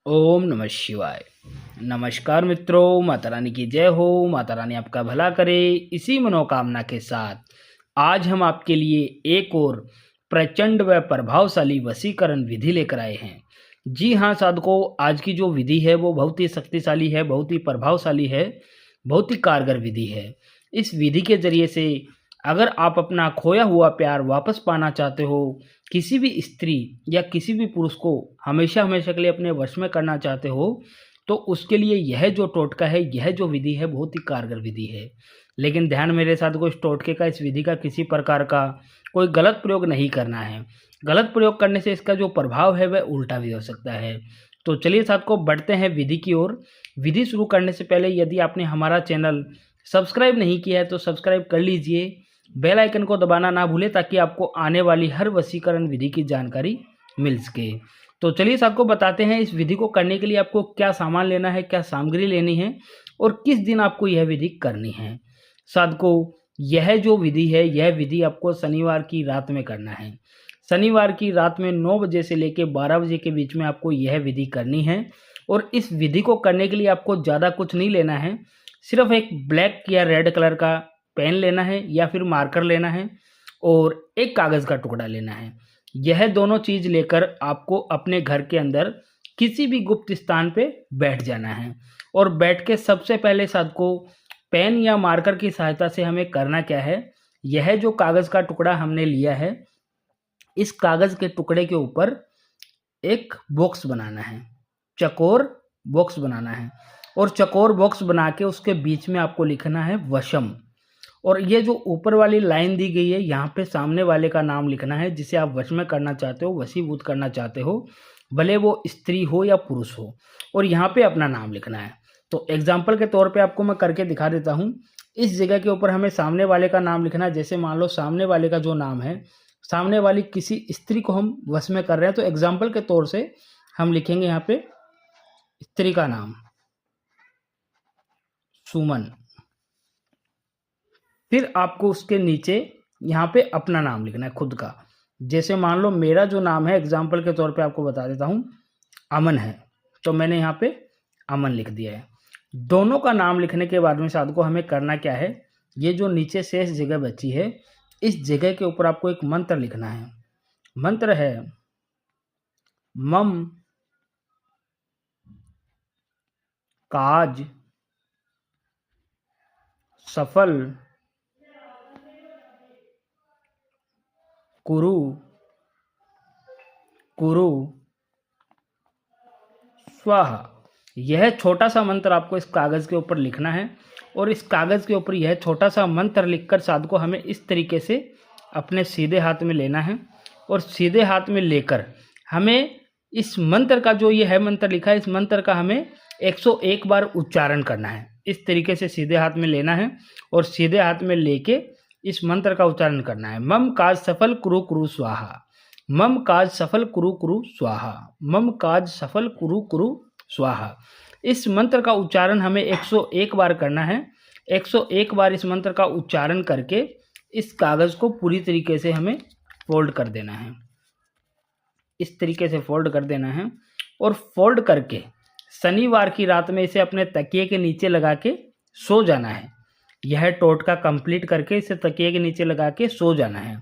ओम नमः शिवाय। नमस्कार मित्रों, माता रानी की जय हो। माता रानी आपका भला करे, इसी मनोकामना के साथ आज हम आपके लिए एक और प्रचंड व प्रभावशाली वशीकरण विधि लेकर आए हैं। जी हाँ साधकों, आज की जो विधि है वो बहुत ही शक्तिशाली है, बहुत ही प्रभावशाली है, बहुत ही कारगर विधि है। इस विधि के जरिए से अगर आप अपना खोया हुआ प्यार वापस पाना चाहते हो, किसी भी स्त्री या किसी भी पुरुष को हमेशा हमेशा के लिए अपने वश में करना चाहते हो, तो उसके लिए यह जो टोटका है, यह जो विधि है, बहुत ही कारगर विधि है। लेकिन ध्यान मेरे साथ को, इस टोटके का, इस विधि का किसी प्रकार का कोई गलत प्रयोग नहीं करना है। गलत प्रयोग करने से इसका जो प्रभाव है वह उल्टा भी हो सकता है। तो चलिए साथ को बढ़ते हैं विधि की ओर। विधि शुरू करने से पहले यदि आपने हमारा चैनल सब्सक्राइब नहीं किया है तो सब्सक्राइब कर लीजिए। बेल आइकन को दबाना ना भूलें ताकि आपको आने वाली हर वशीकरण विधि की जानकारी मिल सके। तो चलिए सबको बताते हैं इस विधि को करने के लिए आपको क्या सामान लेना है, क्या सामग्री लेनी है और किस दिन आपको यह विधि करनी है। साधकों, यह जो विधि है, यह विधि आपको शनिवार की रात में करना है। शनिवार की रात में 9 बजे से लेकर 12 बजे के बीच में आपको यह विधि करनी है। और इस विधि को करने के लिए आपको ज़्यादा कुछ नहीं लेना है, सिर्फ एक ब्लैक या रेड कलर का पेन लेना है या फिर मार्कर लेना है और एक कागज़ का टुकड़ा लेना है। यह दोनों चीज़ लेकर आपको अपने घर के अंदर किसी भी गुप्त स्थान पे बैठ जाना है। और बैठ के सबसे पहले साधकों, पेन या मार्कर की सहायता से हमें करना क्या है, यह जो कागज़ का टुकड़ा हमने लिया है, इस कागज़ के टुकड़े के ऊपर एक बॉक्स बनाना है, चकोर बॉक्स बनाना है। और चकोर बॉक्स बना के उसके बीच में आपको लिखना है वशम। और ये जो ऊपर वाली लाइन दी गई है, यहाँ पे सामने वाले का नाम लिखना है जिसे आप वश में करना चाहते हो, वशीभूत करना चाहते हो, भले वो स्त्री हो या पुरुष हो, और यहाँ पे अपना नाम लिखना है। तो एग्जाम्पल के तौर पे आपको मैं करके दिखा देता हूँ। इस जगह के ऊपर हमें सामने वाले का नाम लिखना है। जैसे मान लो सामने वाले का जो नाम है, सामने वाली किसी स्त्री को हम वश में कर रहे हैं, तो एग्जाम्पल के तौर से हम लिखेंगे यहाँ पे स्त्री का नाम सुमन। फिर आपको उसके नीचे यहाँ पे अपना नाम लिखना है, खुद का। जैसे मान लो मेरा जो नाम है, एग्जाम्पल के तौर पे आपको बता देता हूँ, अमन है, तो मैंने यहाँ पे अमन लिख दिया है। दोनों का नाम लिखने के बाद में साथ को हमें करना क्या है, ये जो नीचे शेष जगह बची है, इस जगह के ऊपर आपको एक मंत्र लिखना है। मंत्र है मम काज सफल कुरु कुरु स्वाहा। यह छोटा सा मंत्र आपको इस कागज़ के ऊपर लिखना है। और इस कागज़ के ऊपर यह छोटा सा मंत्र लिखकर साध को हमें इस तरीके से अपने सीधे हाथ में लेना है। और सीधे हाथ में लेकर हमें इस मंत्र का, जो ये है मंत्र लिखा है, इस मंत्र का हमें 101 बार उच्चारण करना है। इस तरीके से सीधे हाथ में लेना है और सीधे हाथ में लेके इस मंत्र का उच्चारण करना है। मम काज सफल कुरु कुरु स्वाहा, मम काज सफल कुरु कुरु स्वाहा, मम काज सफल कुरु कुरु स्वाहा। इस मंत्र का उच्चारण हमें 101 बार करना है। 101 बार इस मंत्र का उच्चारण करके इस कागज़ को पूरी तरीके से हमें फोल्ड कर देना है। इस तरीके से फोल्ड कर देना है और फोल्ड करके शनिवार की रात में इसे अपने तकिए के नीचे लगा के सो जाना है। यह टोटका कंप्लीट करके इसे तकिए के नीचे लगा के सो जाना है।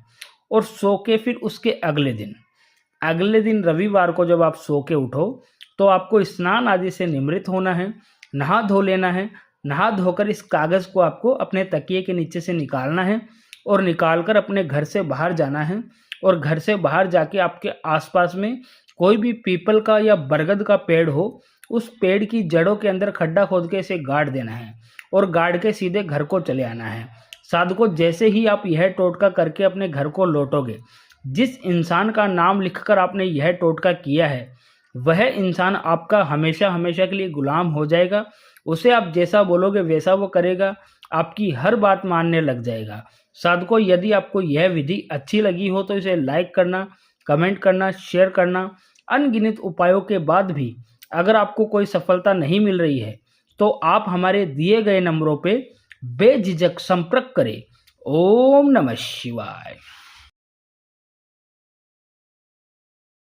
और सो के फिर उसके अगले दिन रविवार को जब आप सो के उठो तो आपको स्नान आदि से निमृत होना है, नहा धो लेना है। नहा धोकर इस कागज़ को आपको अपने तकिए के नीचे से निकालना है और निकालकर अपने घर से बाहर जाना है। और घर से बाहर जाके आपके आसपास में कोई भी पीपल का या बरगद का पेड़ हो, उस पेड़ की जड़ों के अंदर खड्डा खोद के इसे गाड़ देना है और गाड़ के सीधे घर को चले आना है। साधकों, जैसे ही आप यह टोटका करके अपने घर को लौटोगे, जिस इंसान का नाम लिखकर आपने यह टोटका किया है, वह इंसान आपका हमेशा हमेशा के लिए गुलाम हो जाएगा। उसे आप जैसा बोलोगे वैसा वो करेगा, आपकी हर बात मानने लग जाएगा। साधकों, यदि आपको यह विधि अच्छी लगी हो तो इसे लाइक करना, कमेंट करना, शेयर करना। अनगिनत उपायों के बाद भी अगर आपको कोई सफलता नहीं मिल रही है तो आप हमारे दिए गए नंबरों पे बेझिझक संपर्क करें। ओम नमः शिवाय।